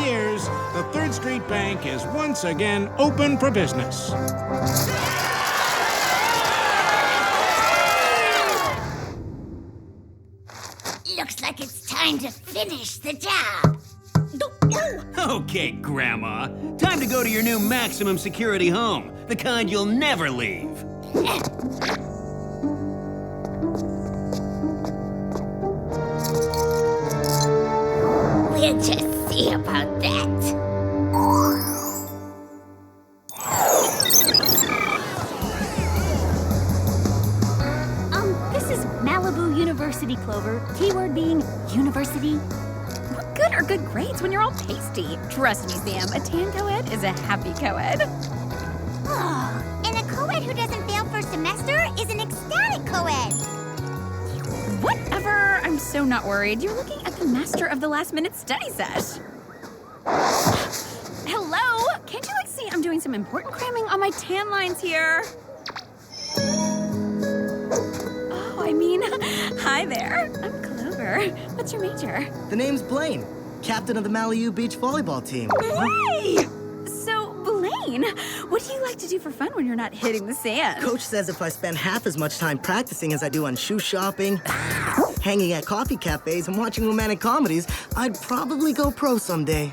years, the 3rd Street Bank is once again open for business. Looks like it's time to finish the job. Okay, Grandma. Time to go to your new maximum security home. The kind you'll never leave. We'll just see about that. This is Malibu University, Clover. Keyword being university. What good are good grades when you're all pasty? Trust me, Sam, a tan co-ed is a happy co-ed. Oh, and a co-ed who doesn't fail first semester is an ecstatic co-ed. Whatever, I'm so not worried. You're looking at the master of the last-minute study sesh. Hello? Can't you, see I'm doing some important cramming on my tan lines here? Hi there. I'm Clover. What's your major? The name's Blaine, captain of the Malibu Beach volleyball team. Hey! So, Blaine, what do you like to do for fun when you're not hitting the sand? Coach says if I spend half as much time practicing as I do on shoe shopping, hanging at coffee cafes, and watching romantic comedies, I'd probably go pro someday.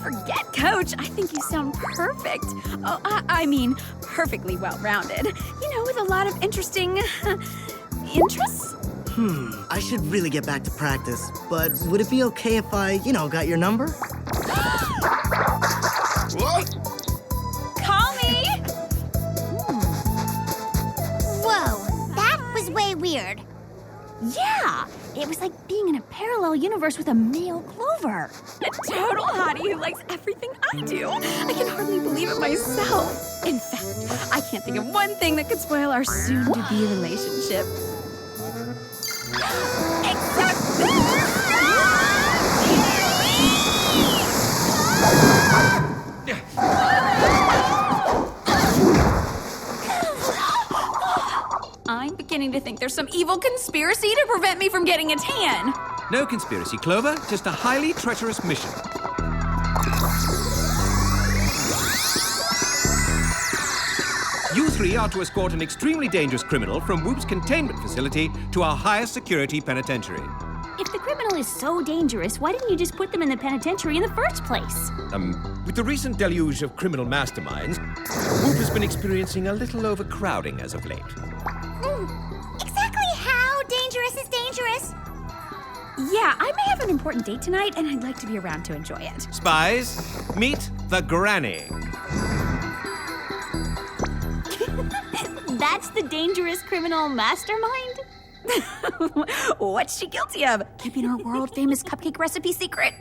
Forget Coach. I think you sound perfect. Oh, I mean, perfectly well-rounded. You know, with a lot of interesting interests. I should really get back to practice, but would it be okay if I, got your number? What? Call me! Whoa, that was way weird. Yeah, it was like being in a parallel universe with a male Clover. A total hottie who likes everything I do. I can hardly believe it myself. In fact, I can't think of one thing that could spoil our soon-to-be relationship. Except I'm beginning to think there's some evil conspiracy to prevent me from getting a tan. No conspiracy, Clover. Just a highly treacherous mission. You three are to escort an extremely dangerous criminal from WOOHP's containment facility to our highest security penitentiary. If the criminal is so dangerous, why didn't you just put them in the penitentiary in the first place? With the recent deluge of criminal masterminds, WOOHP has been experiencing a little overcrowding as of late. Exactly how dangerous is dangerous? Yeah, I may have an important date tonight, and I'd like to be around to enjoy it. Spies, meet the Granny. That's the dangerous criminal mastermind? What's she guilty of? Keeping her world-famous cupcake recipe secret?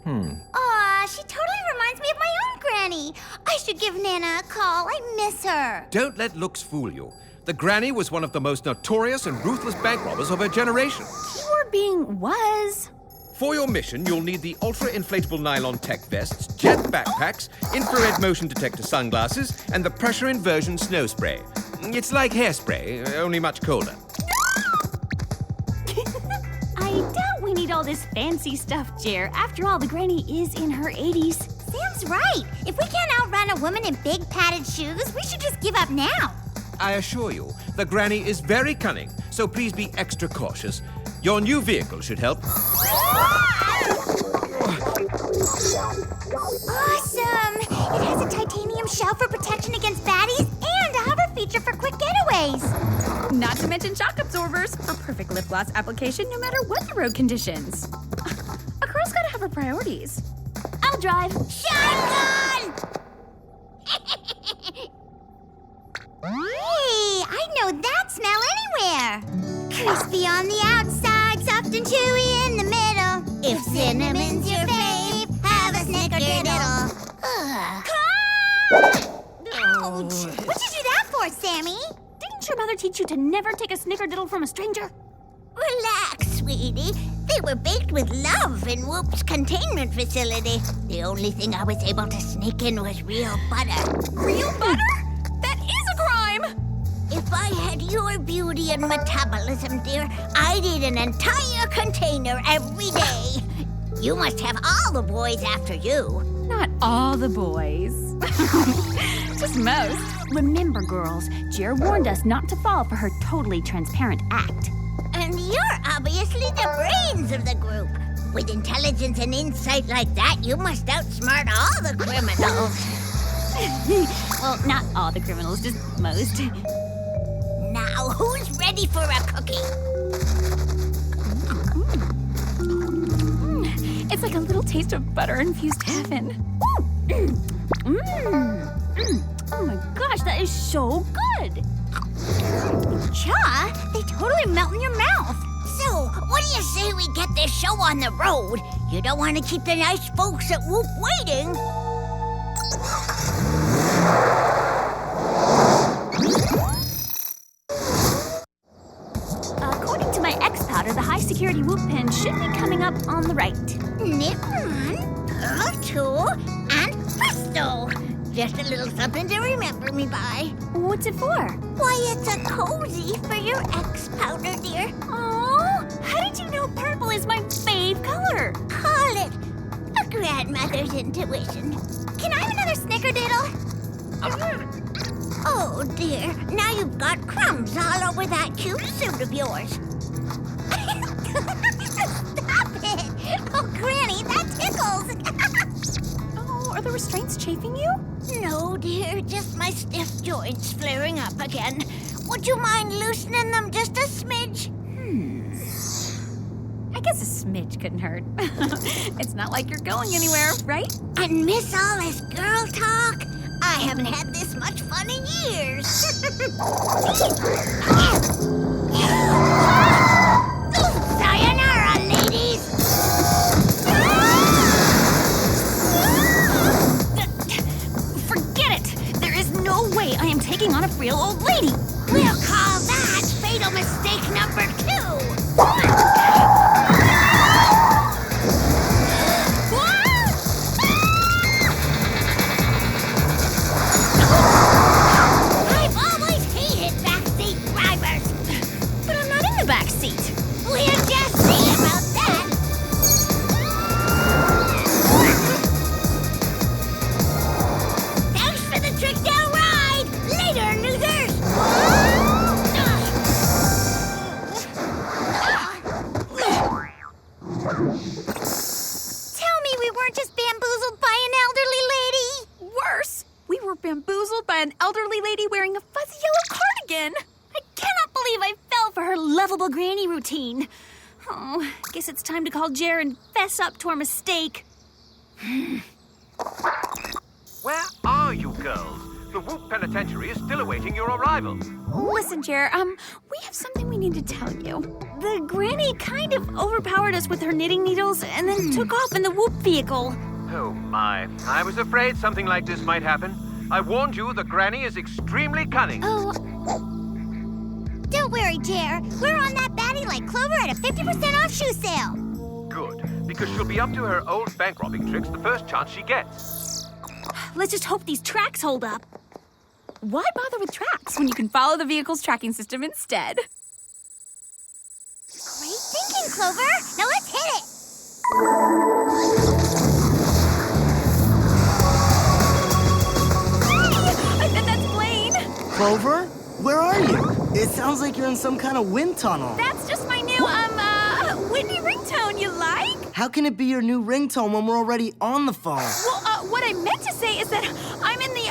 Aw, she totally reminds me of my own granny. I should give Nana a call. I miss her. Don't let looks fool you. The Granny was one of the most notorious and ruthless bank robbers of her generation. Keyword being was. For your mission, you'll need the ultra-inflatable nylon tech vests, jet backpacks, infrared motion detector sunglasses, and the pressure inversion snow spray. It's like hairspray, only much colder. I doubt we need all this fancy stuff, Jer. After all, the granny is in her 80s. Sam's right. If we can't outrun a woman in big padded shoes, we should just give up now. I assure you, the Granny is very cunning, so please be extra cautious. Your new vehicle should help. Awesome! It has a titanium shell for protection against baddies and a hover feature for quick getaways. Not to mention shock absorbers for perfect lip gloss application no matter what the road conditions. A girl's gotta have her priorities. I'll drive. Shotgun! Hey, I know that smell anywhere. Crispy on the outside, soft and chewy in the middle. If cinnamon's your fave, have a snickerdoodle. Ouch! What'd you do that for, Sammy? Didn't your mother teach you to never take a snickerdoodle from a stranger? Relax, sweetie. They were baked with love in WOOHP's containment facility. The only thing I was able to sneak in was real butter. Real butter? That is a crime! If I had your beauty and metabolism, dear, I'd eat an entire container every day. You must have all the boys after you. Not all the boys. Just most. Remember, girls, Jer warned us not to fall for her totally transparent act. And you're obviously the brains of the group. With intelligence and insight like that, you must outsmart all the criminals. Well, not all the criminals, just most. Now, who's ready for a cookie? It's like a little taste of butter-infused heaven. Oh my gosh, that is so good! Cha, they totally melt in your mouth. So, what do you say we get this show on the road? You don't want to keep the nice folks at WOOHP waiting. According to my X-Powder, the high-security WOOHP pin should be coming up on the right. Nip one, pearl two, and presto! Just a little something to remember me by. What's it for? Why, it's a cozy for your X-Powder, dear. Oh, how did you know purple is my fave color? Call it a grandmother's intuition. Can I have another snickerdoodle? Oh, dear. Now you've got crumbs all over that cute suit of yours. Stop it! Oh, Granny, that tickles. Oh, are the restraints chafing you? No, dear. Just my stiff joints flaring up again. Would you mind loosening them just a smidge? I guess a smidge couldn't hurt. It's not like you're going anywhere, right? And miss all this girl talk? I haven't had this much fun in years. Sayonara, ladies! Forget it! There is no way I am taking on a real old lady! We'll call that fatal mistake number 2. I've always hated backseat drivers. But I'm not in the back seat. We'll just see about that. Thanks for the trick down ride. Later, losers. Tell me we weren't just bamboozled by an elderly lady. Worse, we were bamboozled by an elderly lady wearing a fuzzy yellow cardigan. I cannot believe I fell for her lovable granny routine. Oh, guess it's time to call Jer and fess up to our mistake. Where are you girls? The WOOHP Penitentiary is still awaiting your arrival. Listen, Jer, we have something we need to tell you. The granny kind of overpowered us with her knitting needles and then took off in the WOOHP vehicle. Oh my, I was afraid something like this might happen. I warned you the granny is extremely cunning. Oh. Don't worry, Jer. We're on that baddie like Clover at a 50% off shoe sale. Good, because she'll be up to her old bank robbing tricks the first chance she gets. Let's just hope these tracks hold up. Why bother with tracks when you can follow the vehicle's tracking system instead? Great thinking, Clover. Now let's hit it. I bet that's Blaine. Clover? Where are you? It sounds like you're in some kind of wind tunnel. That's just my new, windy ringtone, you like? How can it be your new ringtone when we're already on the phone? Well, what I meant to say is that I'm in the,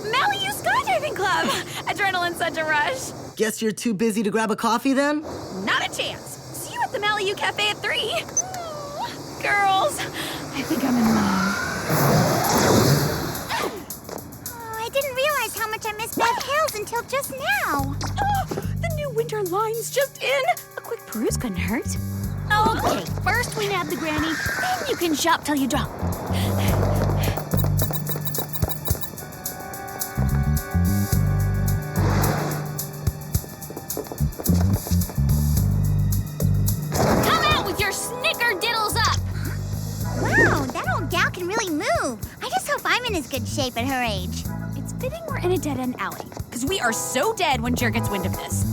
Malibu Skydiving Club. Adrenaline's such a rush. Guess you're too busy to grab a coffee then? Not a chance. See you at the Malibu Cafe at 3. Girls, I think I'm in love. I didn't realize how much I missed Bev Hills until just now. Oh, the new winter line's just in. A quick peruse couldn't hurt. Okay, first we nab the granny, then you can shop till you drop. Come out with your snickerdiddles up! Wow, that old gal can really move. I just hope I'm in as good shape at her age. It's fitting we're in a dead-end alley, because we are so dead when Jer gets wind of this.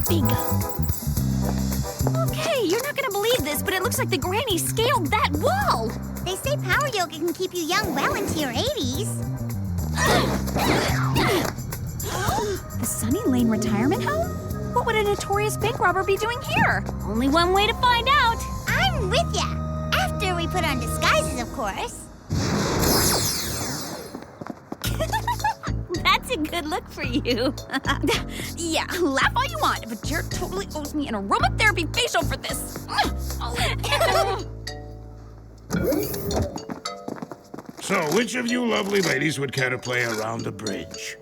Bingo. Okay, Looks like the granny scaled that wall. They say power yoga can keep you young well into your 80s. The Sunny Lane retirement home? What would a notorious bank robber be doing here? Only one way to find out. I'm with ya. After we put on disguises, of course. That's a good look for you. Yeah, laugh all you want, but Jared totally owes me an aromatherapy facial for this. So, which of you lovely ladies would care to play around the bridge?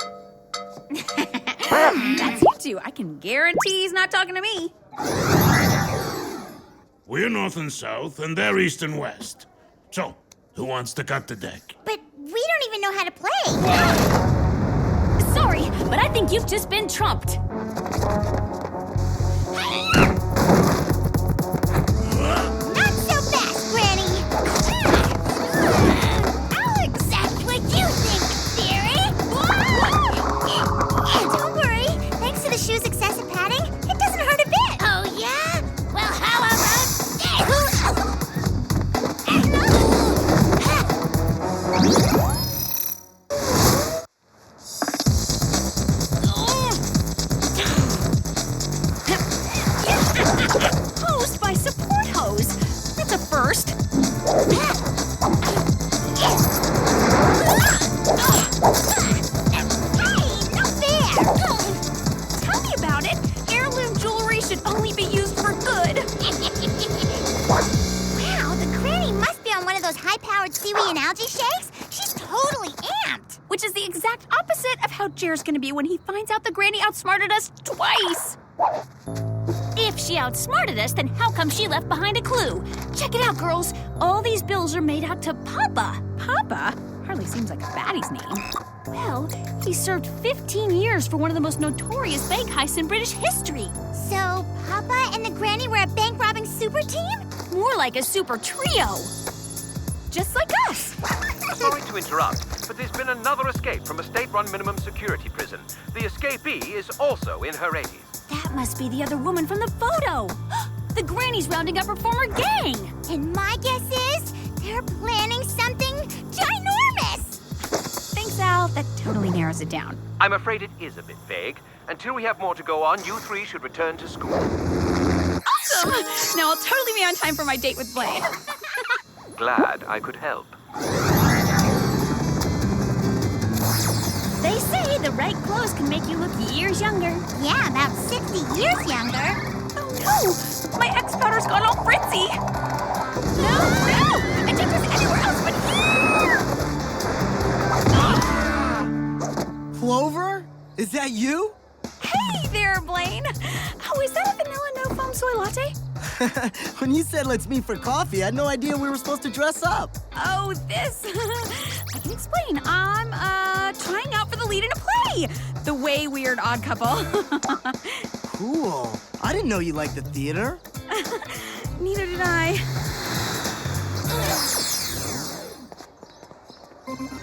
That's you two. I can guarantee he's not talking to me. We're north and south, and they're east and west. So, who wants to cut the deck? But we don't even know how to play. Sorry, but I think you've just been trumped. Not so fast, Granny. Alex, that's what you think, dearie. Don't worry. Thanks to the shoe's excessive padding, it doesn't hurt a bit. Oh, yeah? Well, how about Hosed by support hose. That's a first. Tell me about it. Heirloom jewelry should only be used for good. Wow, the granny must be on one of those high-powered seaweed and algae shakes. She's totally amped. Which is the exact opposite of how Jer's gonna be when he finds out the granny outsmarted us twice. If she outsmarted us, then how come she left behind a clue? Check it out, girls. All these bills are made out to Papa. Papa? Hardly seems like a baddie's name. Well, he served 15 years for one of the most notorious bank heists in British history. So, Papa and the granny were a bank-robbing super team? More like a super trio. Just like us. Sorry to interrupt, but there's been another escape from a state-run minimum security prison. The escapee is also in her 80s. That must be the other woman from the photo. The granny's rounding up her former gang. And my guess is they're planning something ginormous. Thanks, Al. That totally narrows it down. I'm afraid it is a bit vague. Until we have more to go on, you three should return to school. Awesome! Now I'll totally be on time for my date with Blaine. Glad I could help. They say the right clothes can make you look years younger. Yeah, about 60 years younger. Oh no! My X powder's gone all fritzy! No! It took us anywhere else but here! Clover? Is that you? Hey there, Blaine! Oh, is that a vanilla no-foam soy latte? When you said let's meet for coffee, I had no idea we were supposed to dress up. Oh, this. I can explain. I'm, trying out for the lead in a play. The Way Weird Odd Couple. Cool. I didn't know you liked the theater. Neither did I.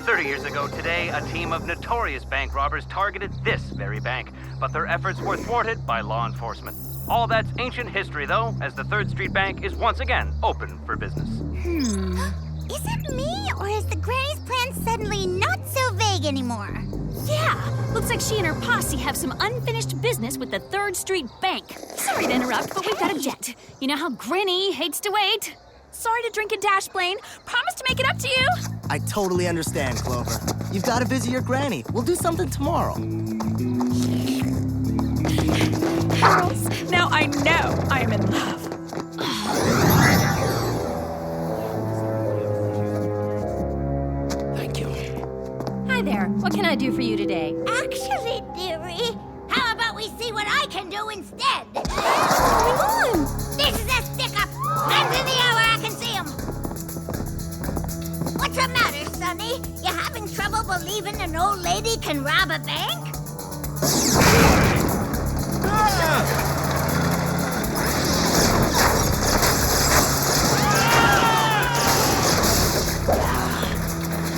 30 years ago today, a team of notorious bank robbers targeted this very bank, but their efforts were thwarted by law enforcement. All that's ancient history, though, as the 3rd Street Bank is once again open for business. Is it me, or is the granny's plan suddenly not so vague anymore? Yeah, looks like she and her posse have some unfinished business with the 3rd Street Bank. Sorry to interrupt, but we've got a jet. You know how Granny hates to wait. Sorry to drink and dash, Blaine. Promise to make it up to you. I totally understand, Clover. You've got to visit your granny. We'll do something tomorrow. Girls, now I know I am in love. Thank you. Hi there. What can I do for you today? Actually, dearie, how about we see what I can do instead? What's going on? This is a stick-up. Hands in the air where I can see him. What's the matter, Sonny? You having trouble believing an old lady can rob a bank?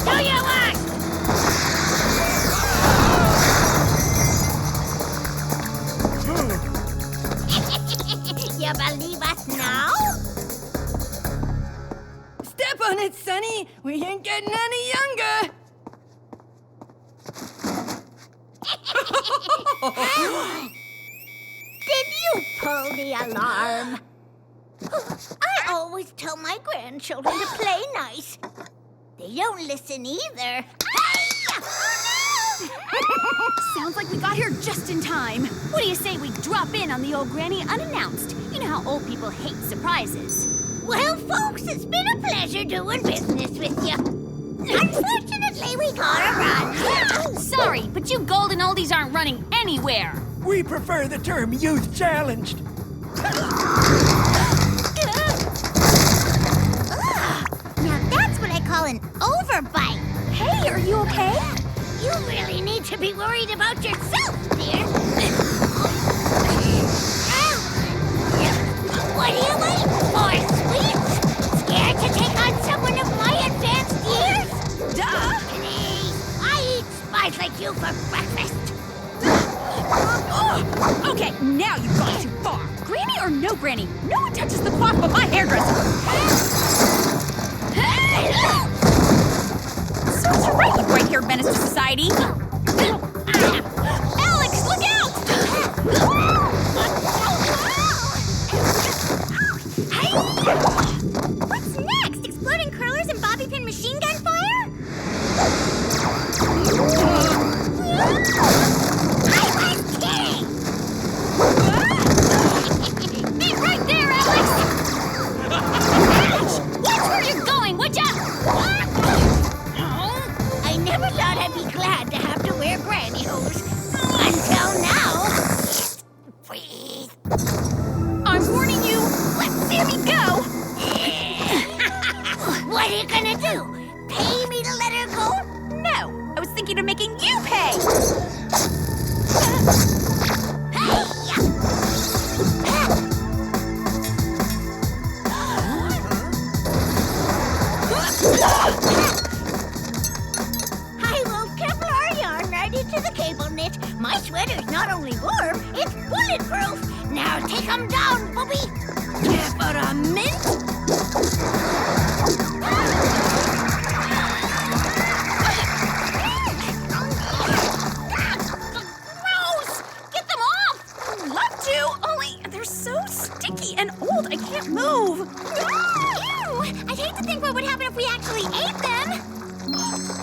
Do your worst! You believe us now? Granny. We ain't getting any younger. Did you pull the alarm? I always tell my grandchildren to play nice. They don't listen either. Sounds like we got here just in time. What do you say we drop in on the old granny unannounced? You know how old people hate surprises. Well, folks, it's been a pleasure doing business with you. Unfortunately, we gotta run. Sorry, but you golden oldies aren't running anywhere. We prefer the term youth challenged. Now that's what I call an overbite. Hey, are you okay? You really need to be worried about yourself, dear. What are you waiting for, sweets? Scared to take on someone of my advanced years? Duh! Please, I eat spies like you for breakfast. Okay, now you've gone too far. Granny or no granny, no one touches the clock but my hairdresser. Serves you right, you white-haired menace to society. Alex, look out! What's next? Exploding curlers and bobby pin machine gun fire? I was kidding! Be right there, Alex! Ouch! Watch where you're going, would ya? I never thought I'd be glad to have to wear granny hose. Until now. Breathe. I'm warning you. Let Sammy go. What are you gonna do? Pay me to let her go? No, I was thinking of making you pay. I will Kevlar yarn right into the cable knit. My sweater's not only warm, it's bulletproof. Now take 'em down, Bobby. Temperament. Gross! Get them off! I'd love to, only they're so sticky and old, I can't move. Ew! I'd hate to think what would happen if we actually ate them.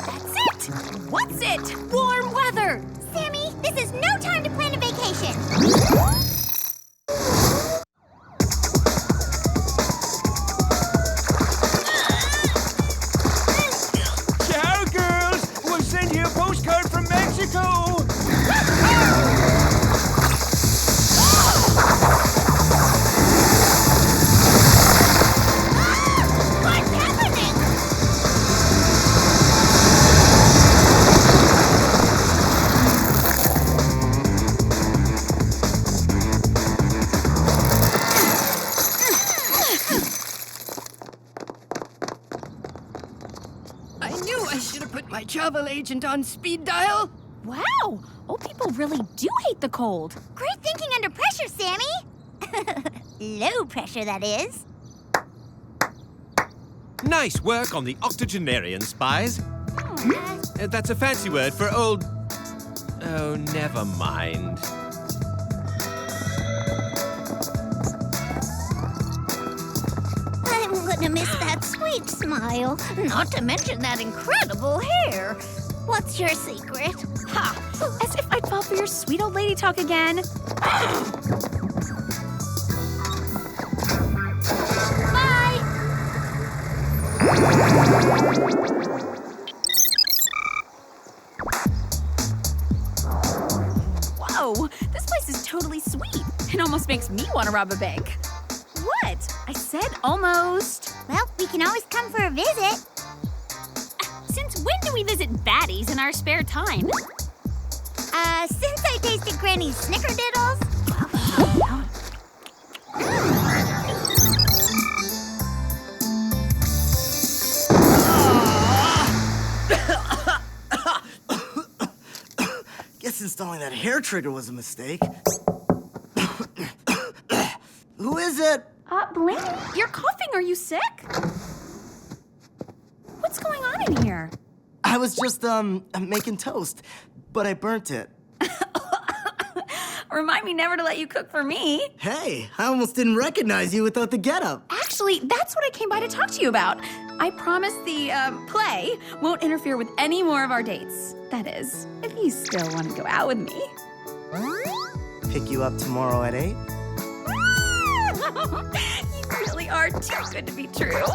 That's it. What's it? Warm weather! Sammy, this is no time to plan a vacation. Ciao, girls. We'll send you a postcard from Mexico. What's happening? I knew I should have put my travel agent on speed dial. Wow! Old people really do hate the cold. Great thinking under pressure, Sammy. Low pressure, that is. Nice work on the octogenarian spies. That's a fancy word for old... Oh, never mind. I'm gonna miss that sweet smile. Not to mention that incredible hair. What's your secret? Ha! As if I'd fall for your sweet old lady talk again. Bye. Whoa, this place is totally sweet. It almost makes me want to rob a bank. What? I said almost. Well, we can always come for a visit. Since when do we visit baddies in our spare time? Since I tasted Granny's snickerdoodles. Guess installing that hair trigger was a mistake. Who is it? Blaine, you're coughing. Are you sick? What's doing here? I was just, making toast, but I burnt it. Remind me never to let you cook for me. Hey, I almost didn't recognize you without the getup. Actually, that's what I came by to talk to you about. I promise the, play won't interfere with any more of our dates. That is, if you still want to go out with me. Pick you up tomorrow at 8? You really are too good to be true.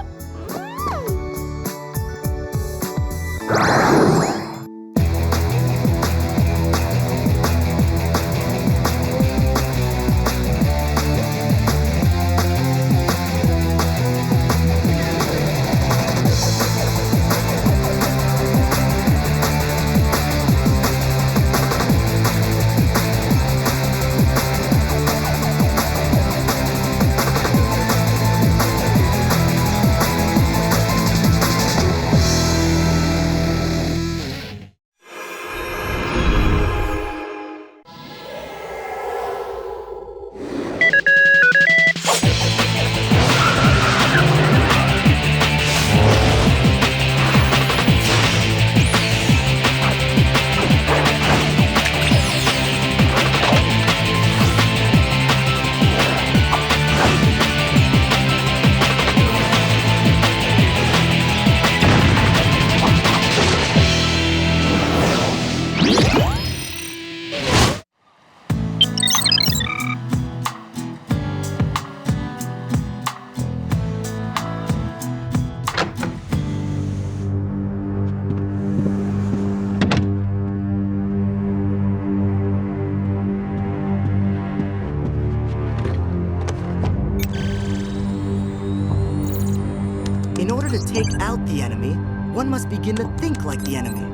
In order to take out the enemy, one must begin to think like the enemy.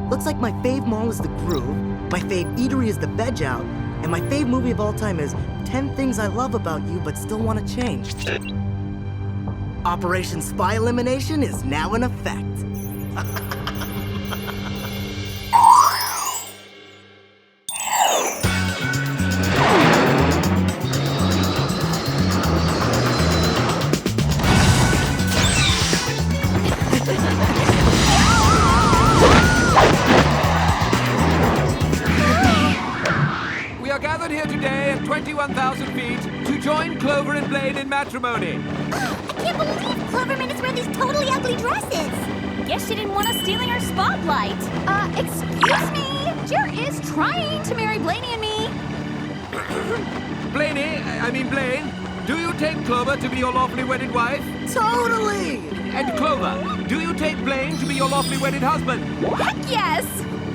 Looks like my fave mall is the Groove, my fave eatery is the Veg Out, and my fave movie of all time is 10 Things I Love About You But Still Want to Change. Operation Spy Elimination is now in effect. We are gathered here today at 21,000 feet to join Clover and Blaine in matrimony. I can't believe Clover made us wear these totally ugly dresses. Guess she didn't want us stealing her spotlight. Excuse me? Jer is trying to marry Blaney and me. Blaine, do you take Clover to be your lawfully wedded wife? Totally! And Clover, do you take Blaine to be your lawfully wedded husband? Heck yes!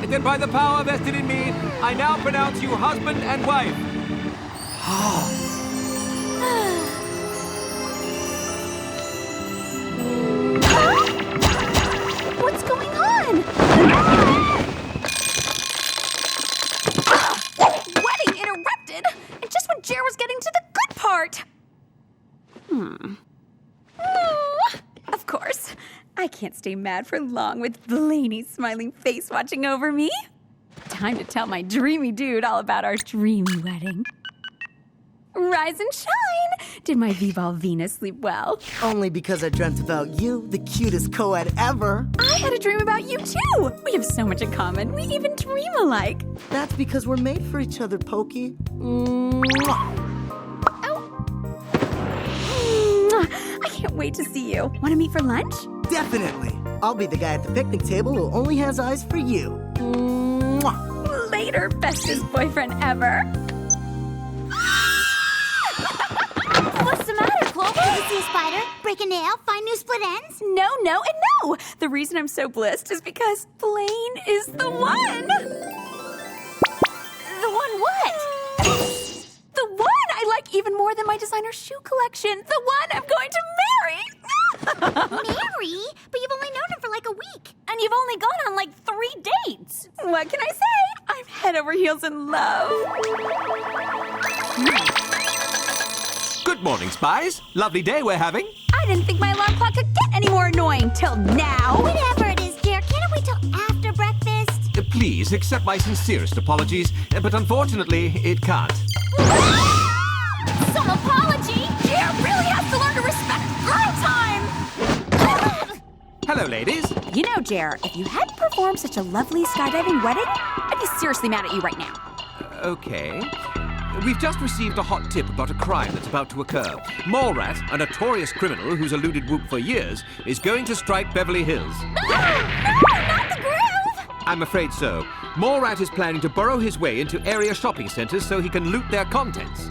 Then by the power vested in me, I now pronounce you husband and wife. What's going on? Wedding interrupted! And just when Jer was getting to the good part! Of course. I can't stay mad for long with Blaney's smiling face watching over me. Time to tell my dreamy dude all about our dreamy wedding. Rise and shine! Did my V-Ball Venus sleep well? Only because I dreamt about you, the cutest co-ed ever. I had a dream about you too! We have so much in common. We even dream alike. That's because we're made for each other, Pokey. Mwah. I can't wait to see you. Want to meet for lunch? Definitely. I'll be the guy at the picnic table who only has eyes for you. Mwah. Later, bestest boyfriend ever. What's the matter, Clover? Did you see a spider? Break a nail? Find new split ends? No, no, and no! The reason I'm so blissed is because Blaine is the one! The one what? The one I like even more than my designer shoe collection. The one I'm going to marry! Mary? But you've only known him for like a week. And you've only gone on like 3 dates. What can I say? I'm head over heels in love. Good morning, spies. Lovely day we're having. I didn't think my alarm clock could get any more annoying till now. Whatever it is, dear, can't it wait till after breakfast? Please accept my sincerest apologies, but unfortunately, it can't. Some apology? Jer really has to learn to respect girl time! Hello, ladies. You know, Jer, if you hadn't performed such a lovely skydiving wedding, I'd be seriously mad at you right now. Okay. We've just received a hot tip about a crime that's about to occur. Mallrat, a notorious criminal who's eluded WOOHP for years, is going to strike Beverly Hills. No, not the groove! I'm afraid so. Mallrat is planning to burrow his way into area shopping centers so he can loot their contents.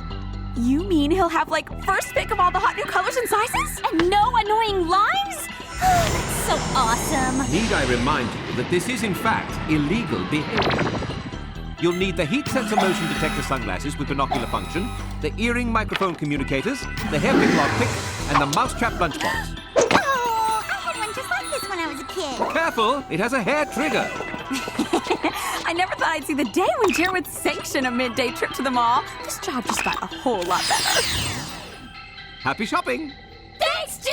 You mean he'll have, like, first pick of all the hot new colors and sizes? And no annoying lines? That's so awesome. Need I remind you that this is, in fact, illegal behavior? You'll need the heat sensor motion detector sunglasses with binocular function, the earring microphone communicators, the hairpin lockpick, and the mousetrap lunchbox. Oh, I had one just like this when I was a kid. Careful, it has a hair trigger. I never thought I'd see the day when Jer would sanction a midday trip to the mall. This job just got a whole lot better. Happy shopping. Thanks, Jer!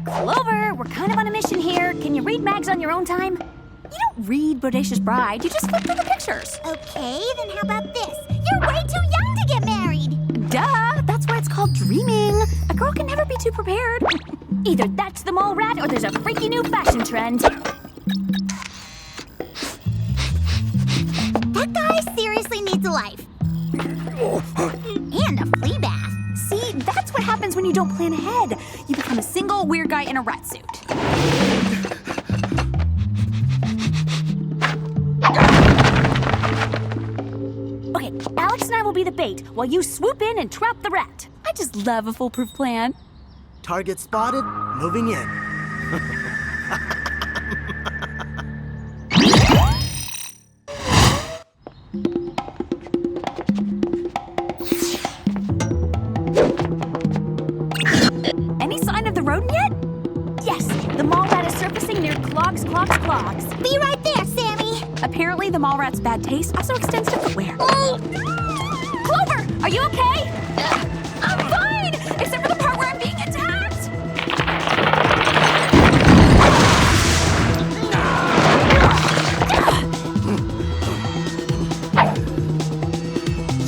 Clover, we're kind of on a mission here. Can you read mags on your own time? You don't read Bodacious Bride, you just flip through the pictures. Okay, then how about this? You're way too young to get married. Duh, that's why it's called dreaming. A girl can never be too prepared. Either that's the mall rat or there's a freaky new fashion trend. That guy seriously needs a life. And a flea bath. See, that's what happens when you don't plan ahead. You become a single weird guy in a rat suit. Okay, Alex and I will be the bait while you swoop in and trap the rat. I just love a foolproof plan. Target spotted, moving in. Any sign of the rodent yet? Yes, the mall rat is surfacing near Clogs. Be right there, Sammy. Apparently, the mall rat's bad taste also extends to footwear. Clover, are you okay? I'm fine, except for the part where I'm being attacked.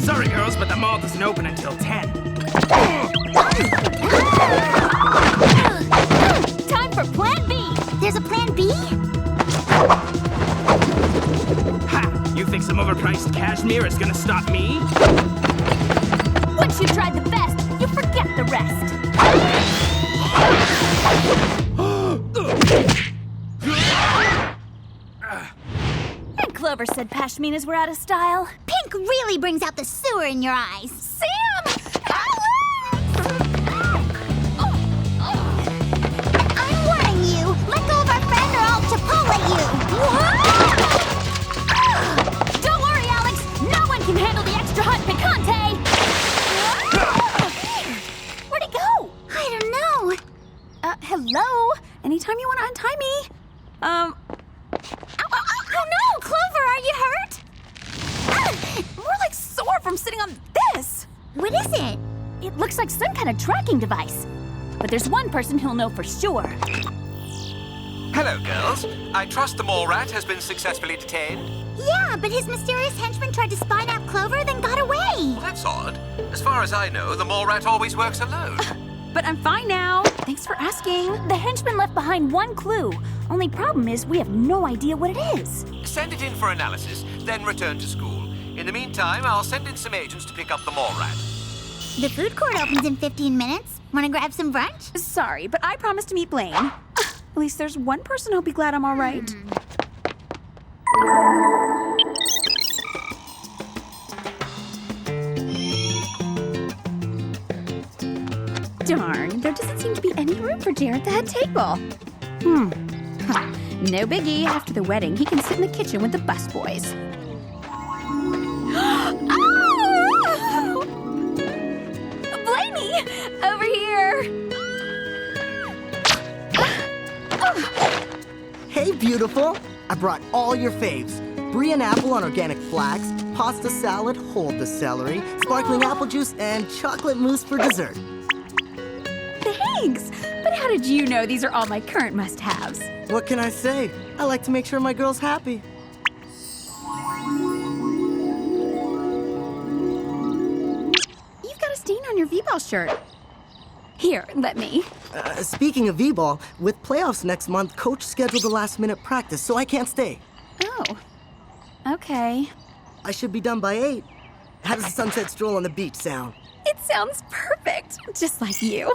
Sorry, girls, but the mall doesn't open until 10. Time for Plan B. There's a plan B? Ha! You think some overpriced cashmere is gonna stop me? Once you've tried the best, you forget the rest. And Clover said pashminas were out of style. Pink really brings out the sewer in your eyes. Sam! I'm warning you. Let go of our friend or I'll Chipotle you. Don't worry, Alex. No one can handle the extra hot picante. Where'd he go? I don't know. Hello? Anytime you want to untie me. Oh no, Clover, are you hurt? More like sore from sitting on this. What is it? It looks like some kind of tracking device. But there's one person who'll know for sure. Hello, girls. I trust the mall rat has been successfully detained. Yeah, but his mysterious henchman tried to spy out Clover, then got away. Well, that's odd. As far as I know, the mall rat always works alone. But I'm fine now. Thanks for asking. The henchman left behind one clue. Only problem is we have no idea what it is. Send it in for analysis, then return to school. In the meantime, I'll send in some agents to pick up the mall rat. The food court opens in 15 minutes. Want to grab some brunch? Sorry, but I promised to meet Blaine. At least there's one person who'll be glad I'm all right. Darn, there doesn't seem to be any room for Jer at the head table. No biggie. After the wedding, he can sit in the kitchen with the busboys. Oh! Blaney! Over here! Hey, beautiful. I brought all your faves. Brie and apple on organic flax, pasta salad, hold the celery, sparkling apple juice, and chocolate mousse for dessert. Thanks! But how did you know these are all my current must-haves? What can I say? I like to make sure my girl's happy. volleyball shirt. Here, let me. Speaking of V-ball, with playoffs next month, Coach scheduled a last-minute practice, so I can't stay. Oh, okay. I should be done by 8. How does a sunset stroll on the beach sound? It sounds perfect, just like you.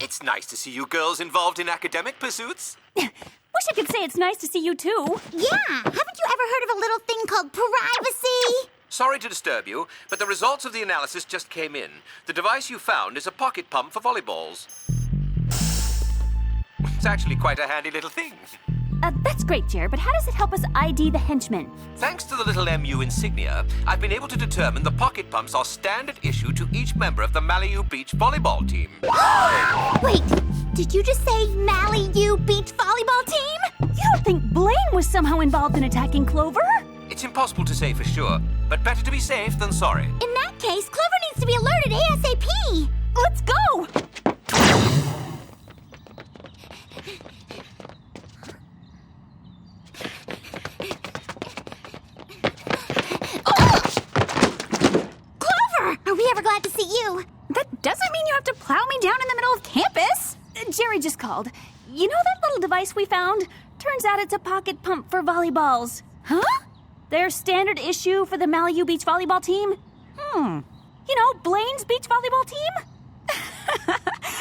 It's nice to see you girls involved in academic pursuits. Wish I could say it's nice to see you too. Yeah, haven't you ever heard of a little thing called privacy? Sorry to disturb you, but the results of the analysis just came in. The device you found is a pocket pump for volleyballs. It's actually quite a handy little thing. That's great, Jer, but how does it help us ID the henchmen? Thanks to the little MU insignia, I've been able to determine the pocket pumps are standard issue to each member of the Malibu Beach volleyball team. Wait, did you just say Malibu Beach volleyball team? You don't think Blaine was somehow involved in attacking Clover? It's impossible to say for sure, but better to be safe than sorry. In that case, Clover needs to be alerted ASAP. Let's go! Clover, are we ever glad to see you? That doesn't mean you have to plow me down in the middle of campus. Jerry just called. You know that little device we found? Turns out it's a pocket pump for volleyballs. Huh? They're standard issue for the Malibu Beach volleyball team. You know, Blaine's beach volleyball team?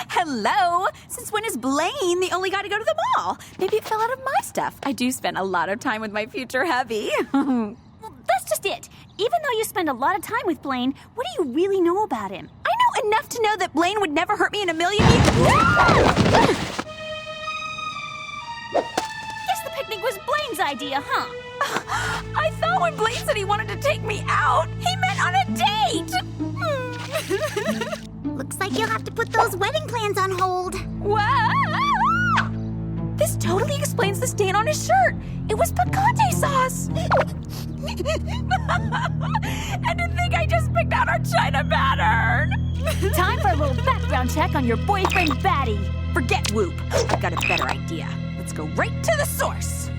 Hello! Since when is Blaine the only guy to go to the mall? Maybe it fell out of my stuff. I do spend a lot of time with my future hubby. Well, that's just it. Even though you spend a lot of time with Blaine, what do you really know about him? I know enough to know that Blaine would never hurt me in a million years. Guess the picnic was Blaine's idea, huh? I thought when Blaine said he wanted to take me out, he meant on a date. Looks like you'll have to put those wedding plans on hold. Whoa! This totally explains the stain on his shirt. It was picante sauce. And to think I just picked out our China pattern. Time for a little background check on your boyfriend, Batty. Forget WOOHP. I've got a better idea. Let's go right to the source.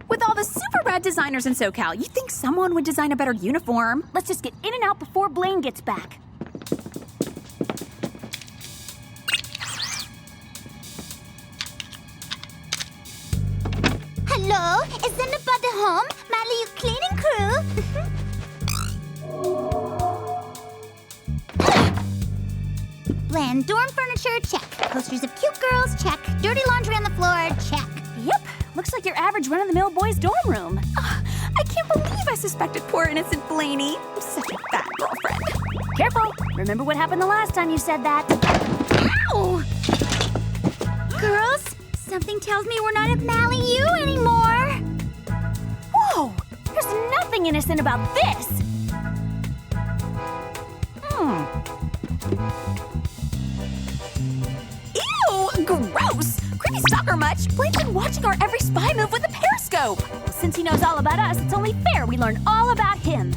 With all the super rad designers in SoCal, you'd think someone would design a better uniform. Let's just get in and out before Blaine gets back. Hello, is anybody home? Malibu cleaning crew? Bland dorm furniture, check. Posters of cute girls, check. Dirty laundry on the floor, check. Yep, looks like your average run-of-the-mill boy's dorm room. I can't believe I suspected poor innocent Blaney. I'm such a bad girlfriend. Careful, remember what happened the last time you said that. Ow! Girls, something tells me we're not at Malibu anymore. Whoa, there's nothing innocent about this. Ew, gross. Creepy stalker much. Blaine's been watching our every spy move with a periscope. Well, since he knows all about us, it's only fair we learn all about him.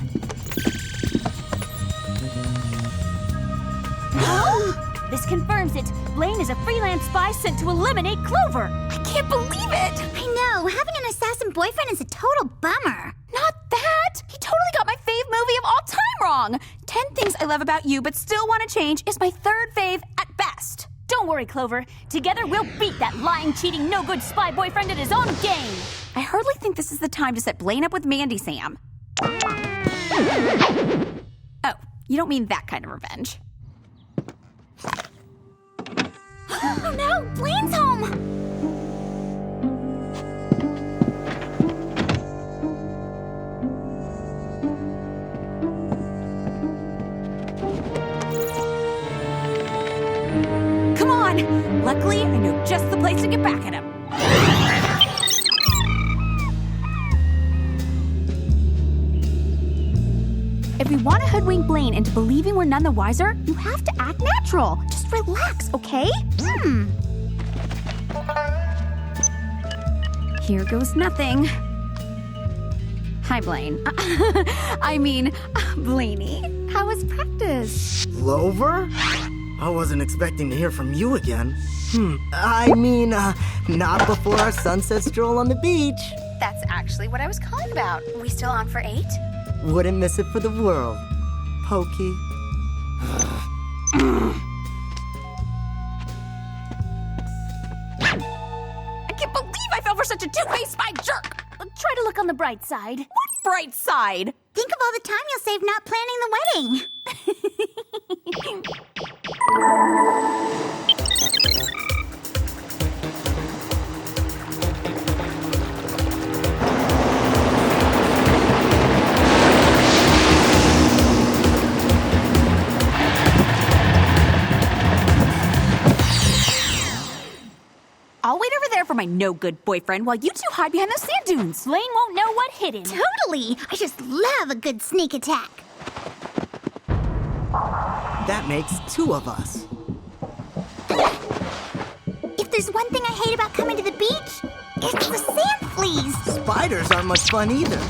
This confirms it. Blaine is a freelance spy sent to eliminate Clover. I can't believe it. I know, having an assassin boyfriend is a total bummer. Not that. He totally got my fave movie of all time wrong. 10 Things I Love About You But Still Want to Change is my third fave at best. Don't worry, Clover. Together we'll beat that lying, cheating, no-good spy boyfriend at his own game. I hardly think this is the time to set Blaine up with Mandy Sam. Oh, you don't mean that kind of revenge. Oh no, Blaine's home! Come on! Luckily, I know just the place to get back at him. If we want to hoodwink Blaine into believing we're none the wiser, you have to act natural. Just relax, okay? Here goes nothing. Hi, Blaine. I mean, Blaney. How was practice? Clover? I wasn't expecting to hear from you again. Not before our sunset stroll on the beach. That's actually what I was calling about. We still on for 8? Wouldn't miss it for the world. Pokey. I can't believe I fell for such a two-faced spy jerk! Try to look on the bright side. What bright side? Think of all the time you'll save not planning the wedding. I'll wait over there for my no-good boyfriend while you two hide behind those sand dunes. Blaine won't know what hit him. Totally. I just love a good sneak attack. That makes 2 of us. If there's one thing I hate about coming to the beach, it's the sand fleas. Spiders aren't much fun either.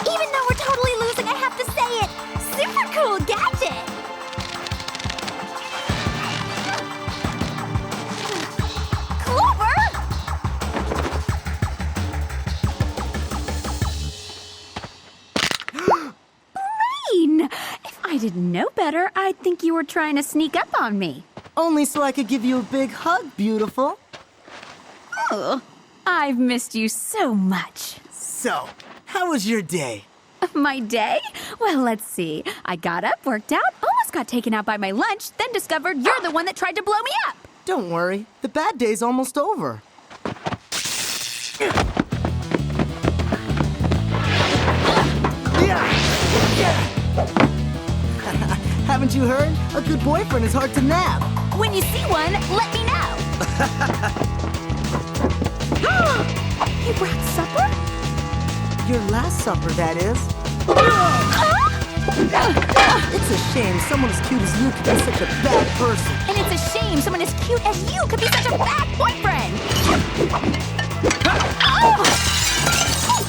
Even though we're totally losing, I have to say it. Super cool gadget. Clover! Blaine! If I didn't know better, I'd think you were trying to sneak up on me. Only so I could give you a big hug, beautiful. Oh, I've missed you so much. So, how was your day? My day? Well, let's see. I got up, worked out, almost got taken out by my lunch, then discovered you're the one that tried to blow me up. Don't worry, the bad day's almost over. Haven't you heard? A good boyfriend is hard to nab. When you see one, let me know. You brought supper? Your last supper, that is. It's a shame someone as cute as you could be such a bad person. And it's a shame someone as cute as you could be such a bad boyfriend.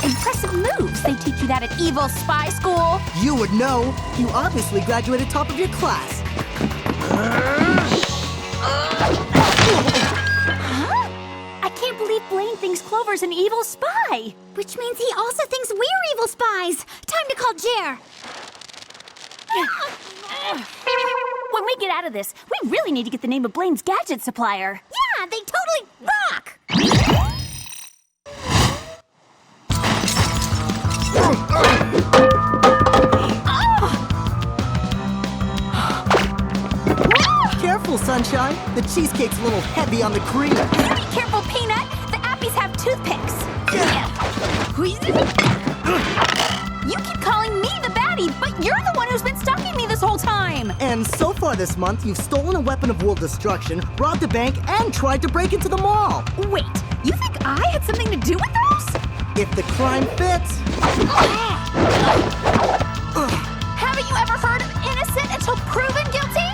Impressive moves. They teach you that at evil spy school. You would know. You obviously graduated top of your class. I can't believe Blaine thinks Clover's an evil spy. Which means he also thinks we're evil spies. Time to call Jer. When we get out of this, we really need to get the name of Blaine's gadget supplier. Yeah, they totally rock. Careful, Sunshine. The cheesecake's a little heavy on the cream. Be careful, Peanut. The appies have toothpicks. You keep calling me the baddie, but you're the one who's been stalking me this whole time. And so far this month, you've stolen a weapon of world destruction, robbed a bank, and tried to break into the mall. Wait, you think I had something to do with those? If the crime fits. Haven't you ever heard of innocent until proven guilty?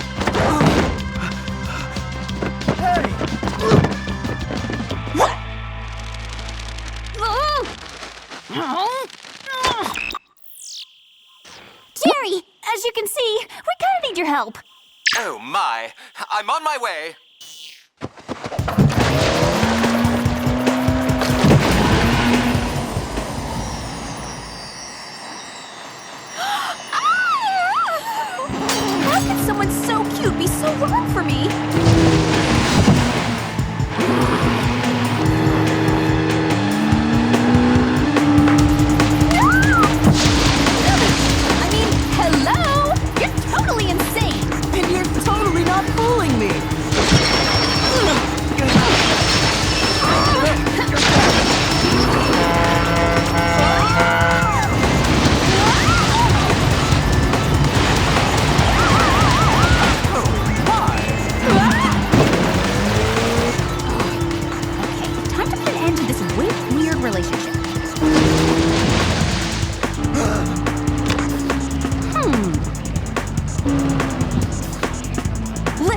Jerry! As you can see, we kind of need your help. Oh my, I'm on my way. How could someone so cute be so wrong for me? I mean, hello? You're totally insane. And you're totally not fooling me.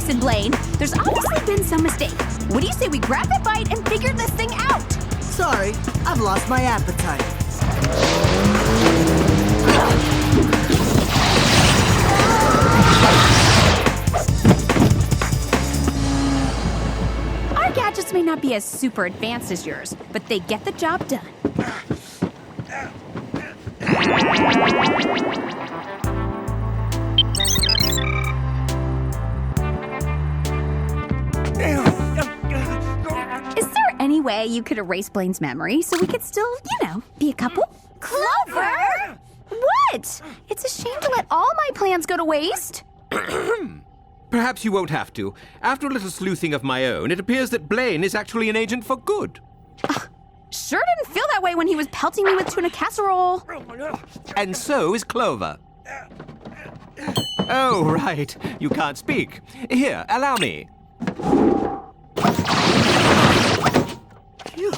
Listen, Blaine, there's obviously been some mistake. What do you say we grab a bite and figure this thing out? Sorry, I've lost my appetite. Our gadgets may not be as super advanced as yours, but they get the job done. Is there any way you could erase Blaine's memory so we could still, be a couple? Clover! What? It's a shame to let all my plans go to waste. Perhaps you won't have to. After a little sleuthing of my own, it appears that Blaine is actually an agent for good. Sure didn't feel that way when he was pelting me with tuna casserole. And so is Clover. Oh, right. You can't speak. Here, allow me. Phew.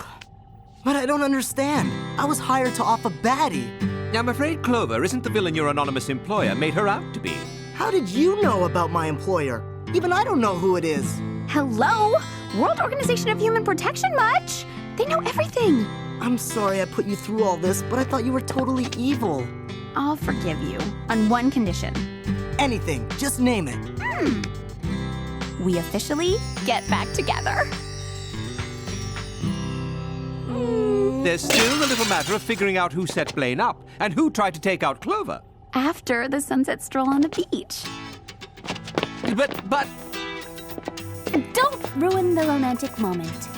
But I don't understand. I was hired to off a baddie. I'm afraid Clover isn't the villain your anonymous employer made her out to be. How did you know about my employer? Even I don't know who it is. Hello? World Organization of Human Protection much? They know everything. I'm sorry I put you through all this, but I thought you were totally evil. I'll forgive you on one condition. Anything, just name it. We officially get back together. There's still a little matter of figuring out who set Blaine up and who tried to take out Clover. After the sunset stroll on the beach. But... Don't ruin the romantic moment.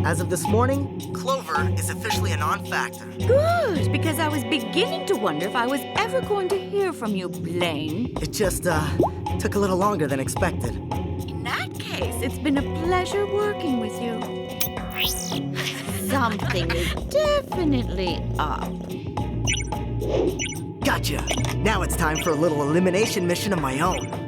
As of this morning, Clover is officially a non-factor. Good, because I was beginning to wonder if I was ever going to hear from you, Blaine. It just, took a little longer than expected. In that case, it's been a pleasure working with you. Something is definitely up. Gotcha! Now it's time for a little elimination mission of my own.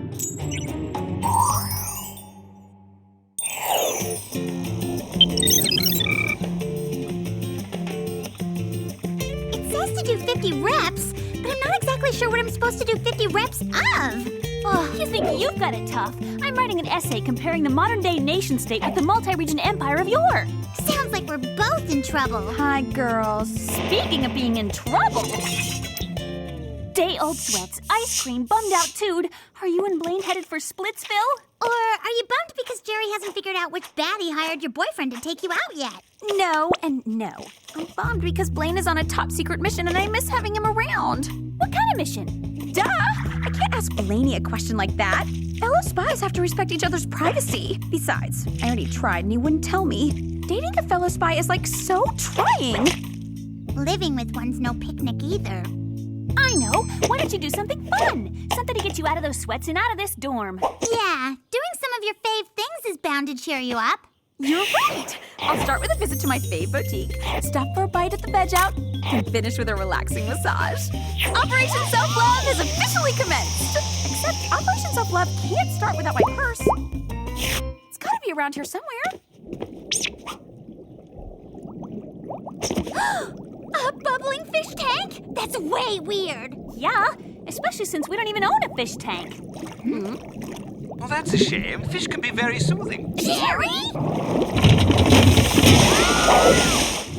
It says to do 50 reps, but I'm not exactly sure what I'm supposed to do 50 reps of. Oh, you think you've got it tough? I'm writing an essay comparing the modern-day nation-state with the multi-region empire of yore. Sounds like we're both in trouble. Hi, girls. Speaking of being in trouble. Day-old sweats, ice cream, bummed-out tood. Are you and Blaine headed for Splitsville? Or are you bummed because Jerry hasn't figured out which baddie hired your boyfriend to take you out yet? No and no. I'm bummed because Blaine is on a top-secret mission and I miss having him around. What kind of mission? Duh! I can't ask Blaney a question like that. Fellow spies have to respect each other's privacy. Besides, I already tried and he wouldn't tell me. Dating a fellow spy is like so trying. Living with one's no picnic either. I know. Why don't you do something fun? Something to get you out of those sweats and out of this dorm. Yeah, doing some of your fave things is bound to cheer you up. You're right. I'll start with a visit to my fave boutique, stop for a bite at the veg out, and finish with a relaxing massage. Operation Self-Love has officially commenced. Except Operation Self-Love can't start without my purse. It's gotta be around here somewhere. fish tank? That's way weird. Yeah, especially since we don't even own a fish tank. Well, that's a shame. Fish can be very soothing. Jerry?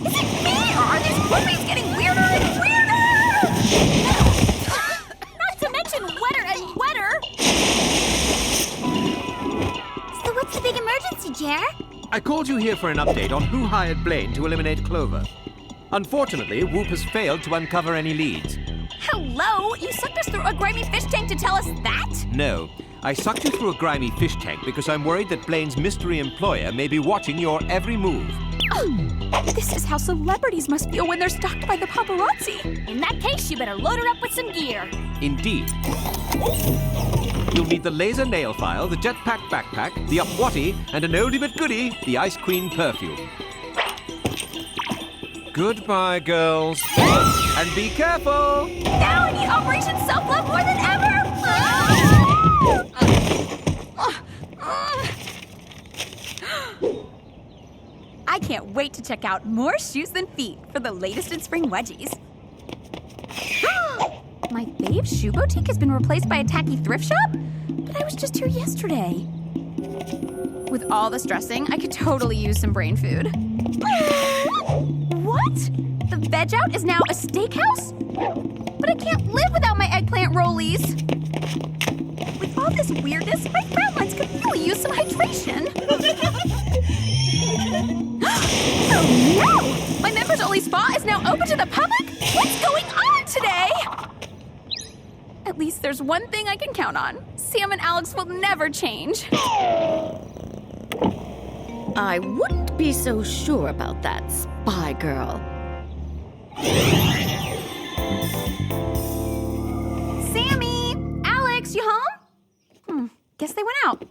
Is it me, or are these whoopies getting weirder and weirder? Not to mention wetter and wetter. So what's the big emergency, Jer? I called you here for an update on who hired Blaine to eliminate Clover. Unfortunately, WOOHP has failed to uncover any leads. Hello? You sucked us through a grimy fish tank to tell us that? No, I sucked you through a grimy fish tank because I'm worried that Blaine's mystery employer may be watching your every move. This is how celebrities must feel when they're stalked by the paparazzi. In that case, you better load her up with some gear. Indeed. You'll need the laser nail file, the jetpack backpack, the upwatty, and an oldie but goodie, the Ice Queen perfume. Goodbye, girls. And be careful! Now I need Operation Self-Love more than ever! I can't wait to check out more shoes than feet for the latest in spring wedgies. My fave shoe boutique has been replaced by a tacky thrift shop? But I was just here yesterday. With all the stressing, I could totally use some brain food. What? The veg out is now a steakhouse? But I can't live without my eggplant rollies. With all this weirdness, my frown lines could really use some hydration. Oh no! My members-only spa is now open to the public? What's going on today? At least there's one thing I can count on. Sam and Alex will never change. I wouldn't be so sure about that, spy girl. Sammy! Alex, you home? Guess they went out.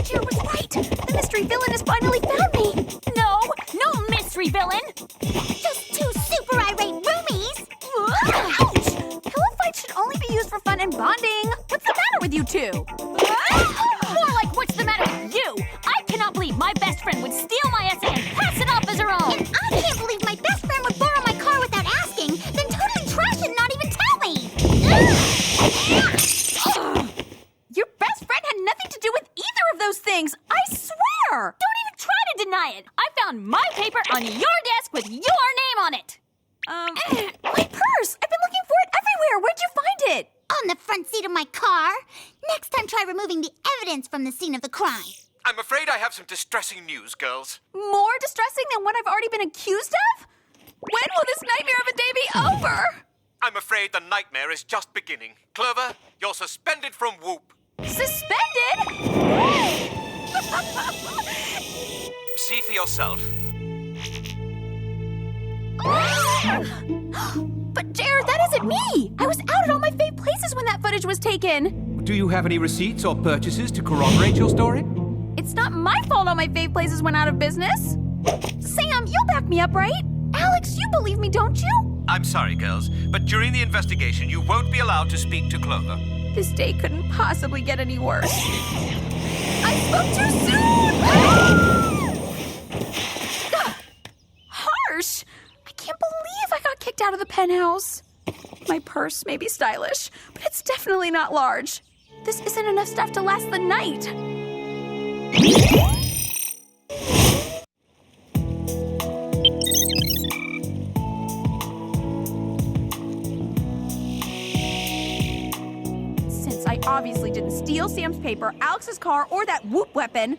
Jer was right. The mystery villain has finally found me. No mystery villain. Just two super irate roomies. Ouch! Pillow fights should only be used for fun and bonding. What's the matter with you two? More like, what's the matter with you? I cannot believe my best friend would steal my essay and pass it off as her own. And I can't believe my best friend would borrow my car without asking, then totally trash it and not even tell me. Your best friend had nothing to do with either of those things. I swear! Don't even try to deny it. I found my paper on your desk with your name on it. My purse! I've been looking for it everywhere. Where'd you find it? On the front seat of my car. Next time, try removing the evidence from the scene of the crime. I'm afraid I have some distressing news, girls. More distressing than what I've already been accused of? When will this nightmare of a day be over? I'm afraid the nightmare is just beginning. Clover, you're suspended from WOOHP. Suspended? See for yourself. But Jared, that isn't me! I was out at all my fave places when that footage was taken. Do you have any receipts or purchases to corroborate your story? It's not my fault all my fave places went out of business. Sam, you'll back me up, right? Alex, you believe me, don't you? I'm sorry, girls, but during the investigation, you won't be allowed to speak to Clover. This day couldn't possibly get any worse. I spoke too soon! Harsh! I can't believe I got kicked out of the penthouse. My purse may be stylish, but it's definitely not large. This isn't enough stuff to last the night. Since I obviously didn't steal Sam's paper, Alex's car, or that WOOHP weapon,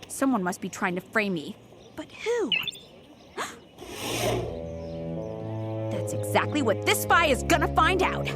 someone must be trying to frame me. But who? That's exactly what this spy is gonna find out.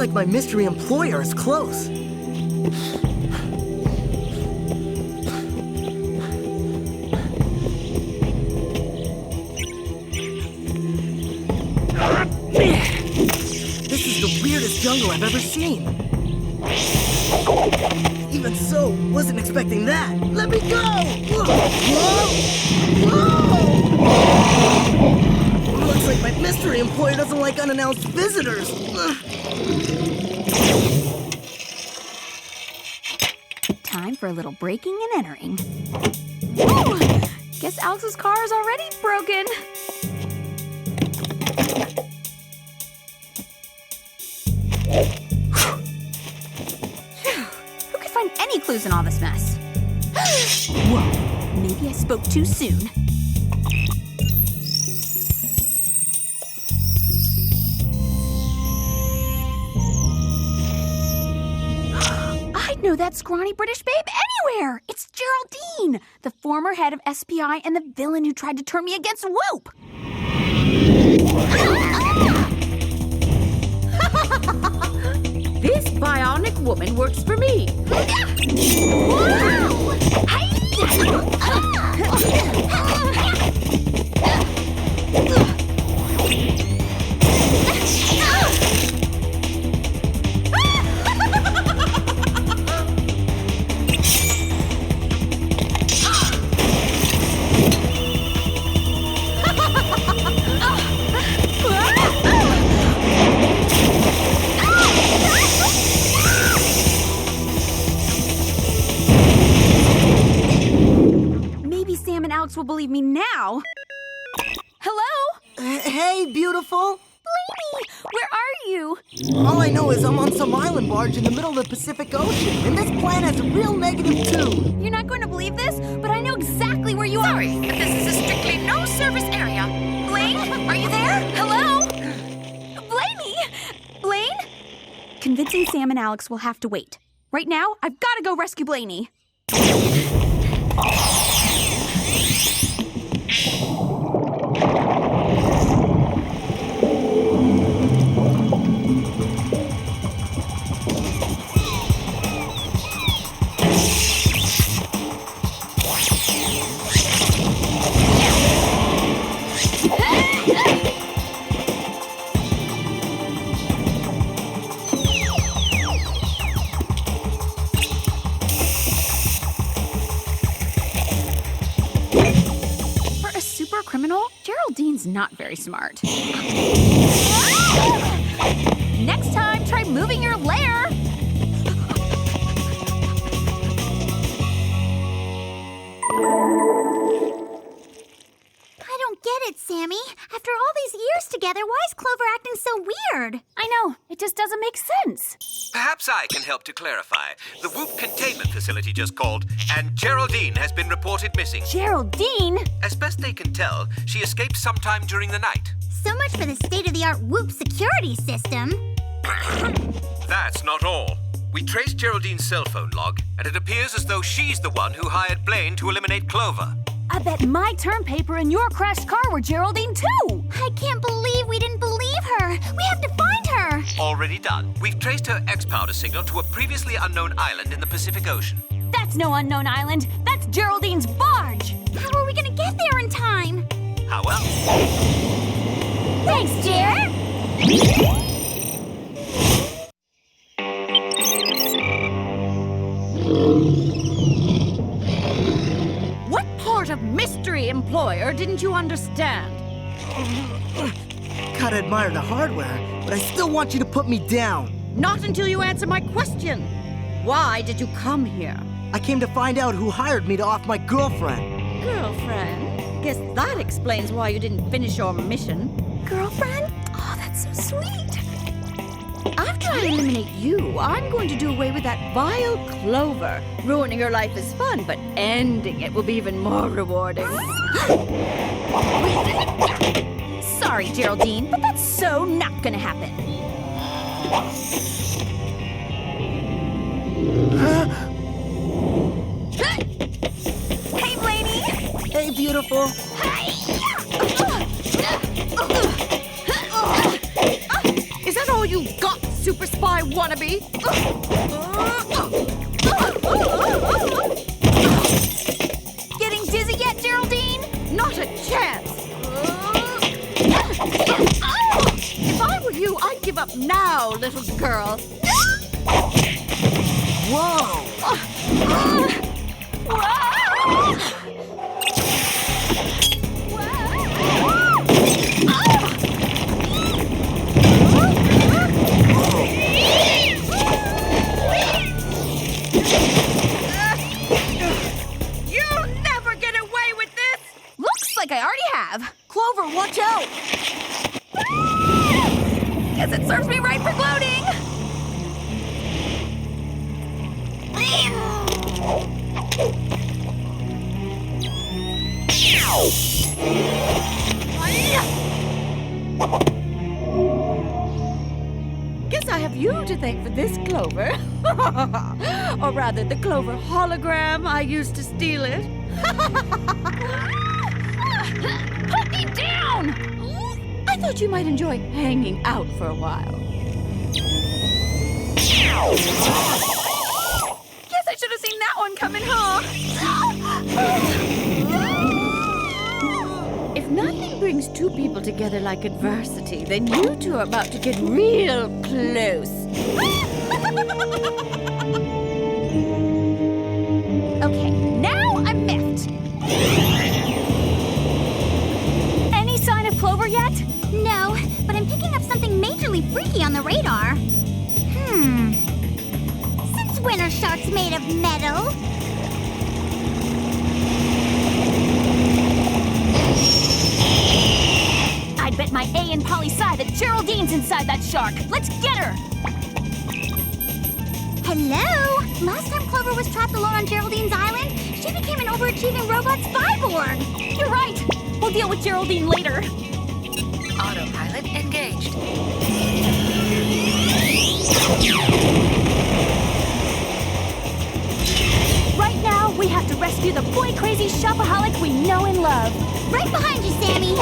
like my mystery employer is close. This is the weirdest jungle I've ever seen. Even so, wasn't expecting that. Let me go! Whoa! Whoa! Looks like my mystery employer doesn't like unannounced visitors. Time for a little breaking and entering. Woo! Guess Alex's car is already broken. Who could find any clues in all this mess? Whoa, maybe I spoke too soon. I'd know that scrawny British babe anywhere. It's Geraldine, the former head of SPI and the villain who tried to turn me against WOOHP. This bionic woman works for me. Alex will believe me now. Hello? Hey, beautiful. Blaine, where are you? All I know is I'm on some island barge in the middle of the Pacific Ocean, and this plan has a real negative too. You're not going to believe this, but I know exactly where you are. Sorry, but this is a strictly no-service area. Blaine, are you there? Hello? Blaine? Convincing Sam and Alex will have to wait. Right now, I've got to go rescue Blaney. Geraldine's not very smart. Next time, try moving your lair. I don't get it, Sammy. After all these years together, why is Clover acting so weird? I know, it just doesn't make sense. Perhaps I can help to clarify. The WOOHP containment facility just called, and Geraldine has been reported missing. Geraldine? As best they can tell, she escaped sometime during the night. So much for the state-of-the-art WOOHP security system. That's not all. We traced Geraldine's cell phone log, and it appears as though she's the one who hired Blaine to eliminate Clover. I bet my term paper and your crashed car were Geraldine, too. I can't believe we didn't believe her. We have to find her. Already done. We've traced her X-powder signal to a previously unknown island in the Pacific Ocean. That's no unknown island. That's Geraldine's barge. How are we going to get there in time? How else? Thanks, Jer. What part of mystery employer didn't you understand? Gotta admire the hardware, but I still want you to put me down. Not until you answer my question. Why did you come here? I came to find out who hired me to off my girlfriend. Girlfriend? Guess that explains why you didn't finish your mission. Girlfriend? Oh, that's so sweet. After I eliminate you, I'm going to do away with that vile Clover. Ruining her life is fun, but ending it will be even more rewarding. Sorry, Geraldine, but that's so not gonna happen. Hey, Blaney! Hey, beautiful. Is that all you got, Super Spy wannabe. Getting dizzy yet, Geraldine? Not a chance. If I were you, I'd give up now, little girl. Whoa! You'll never get away with this. Looks like I already have. Clover, watch out! Guess it serves me right for gloating. Guess I have you to thank for this, Clover. Or rather, the Clover hologram I used to steal it. Put me down! I thought you might enjoy hanging out for a while. Guess I should have seen that one coming, huh? If nothing brings two people together like adversity, then you two are about to get real close. Okay, now I'm miffed. Any sign of Clover yet? No, but I'm picking up something majorly freaky on the radar. Since when are sharks made of metal? I'd bet my A and poli-sci that Geraldine's inside that shark. Let's get her! Hello? Last time Clover was trapped alone on Geraldine's island, she became an overachieving robot spyborg. You're right. We'll deal with Geraldine later. Autopilot engaged. Right now, we have to rescue the boy-crazy shopaholic we know and love. Right behind you, Sammy.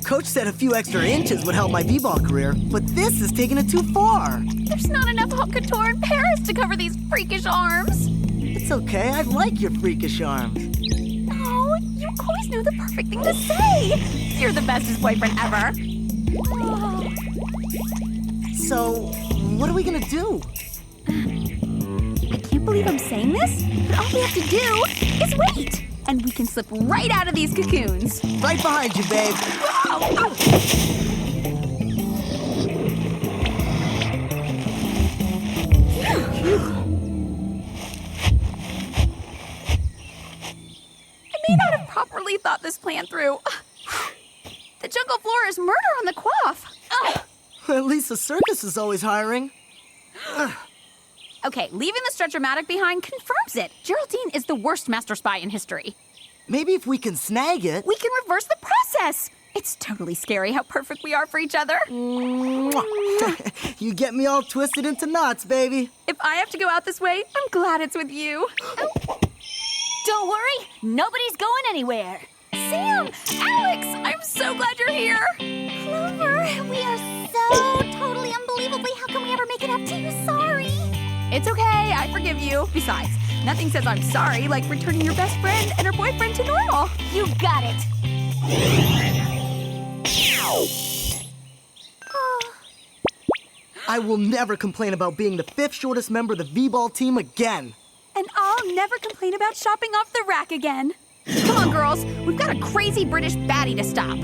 Coach said a few extra inches would help my b-ball career, but this is taking it too far. There's not enough haute couture in Paris to cover these freakish arms. It's okay, I like your freakish arms. Oh, you always know the perfect thing to say. You're the bestest boyfriend ever. So, what are we gonna do? I can't believe I'm saying this, but all we have to do is wait. And we can slip right out of these cocoons. Right behind you, babe. I may not have properly thought this plan through. The jungle floor is murder on the coif. At least the circus is always hiring. Okay, leaving the stretch-o-matic behind confirms it. Geraldine is the worst master spy in history. Maybe if we can snag it. We can reverse the process. It's totally scary how perfect we are for each other. You get me all twisted into knots, baby. If I have to go out this way, I'm glad it's with you. Don't worry, nobody's going anywhere. Sam! Alex! I'm so glad you're here! Clover, we are so totally unbelievably. How can we ever make it up to you? Sorry. It's okay, I forgive you. Besides, nothing says I'm sorry like returning your best friend and her boyfriend to normal. You got it. I will never complain about being the 5th shortest member of the v-ball team again. And I'll never complain about shopping off the rack again. Come on, girls. We've got a crazy British baddie to stop.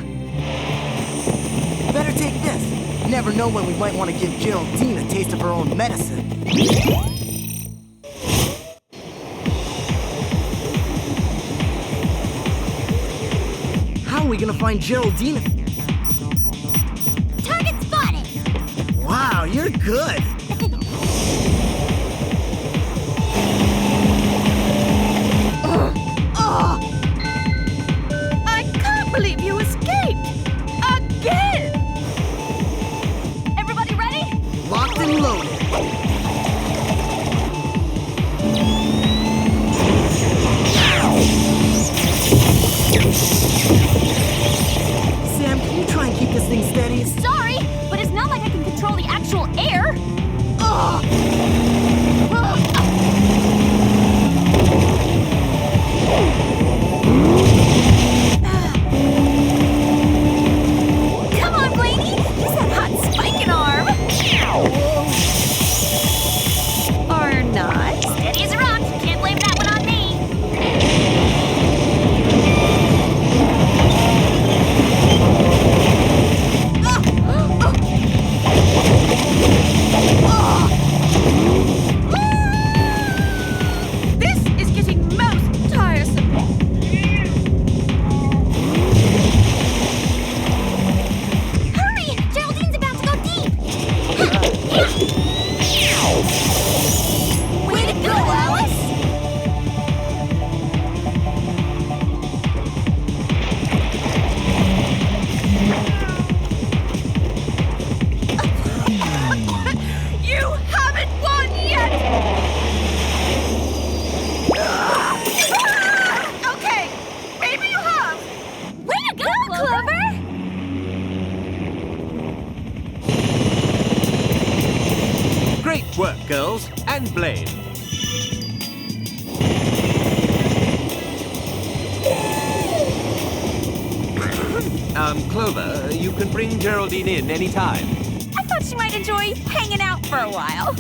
Better take this. Never know when we might want to give Geraldine a taste of her own medicine. How are we gonna find Geraldine? Target spotted. Wow, you're good. I can't believe you escaped! Again! Everybody ready? Locked and loaded. and Blaine. Clover, you can bring Geraldine in any time. I thought she might enjoy hanging out for a while.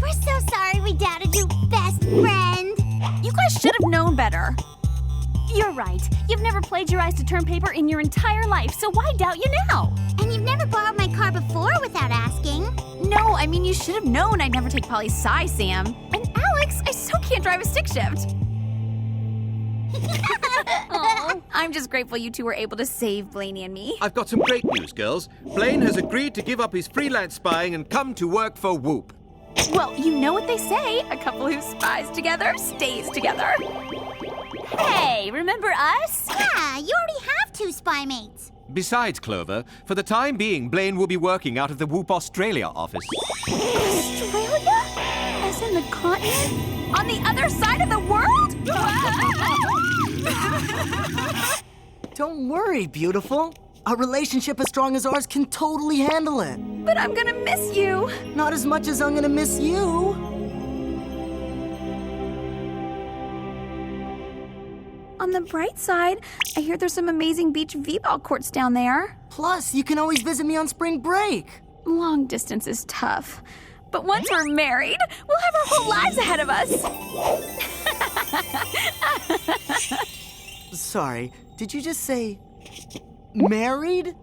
We're so sorry we doubted you, best friend. You guys should have known better. You're right. You've never plagiarized a term paper in your entire life, so why doubt you now? And you've never borrowed my car before without asking. No, I mean, you should have known I'd never take Polly's Psy, Sam. And Alex, I still can't drive a stick shift. Aw, I'm just grateful you two were able to save Blaney and me. I've got some great news, girls. Blaine has agreed to give up his freelance spying and come to work for WOOHP. Well, you know what they say. A couple who spies together stays together. Hey, remember us? Yeah, you already have 2 spy mates. Besides, Clover, for the time being, Blaine will be working out of the WOOHP Australia office. Australia? As in the continent? On the other side of the world? Don't worry, beautiful. A relationship as strong as ours can totally handle it. But I'm gonna miss you. Not as much as I'm gonna miss you. On the bright side, I hear there's some amazing beach v-ball courts down there. Plus, you can always visit me on spring break. Long distance is tough. But once we're married, we'll have our whole lives ahead of us. Sorry, did you just say married?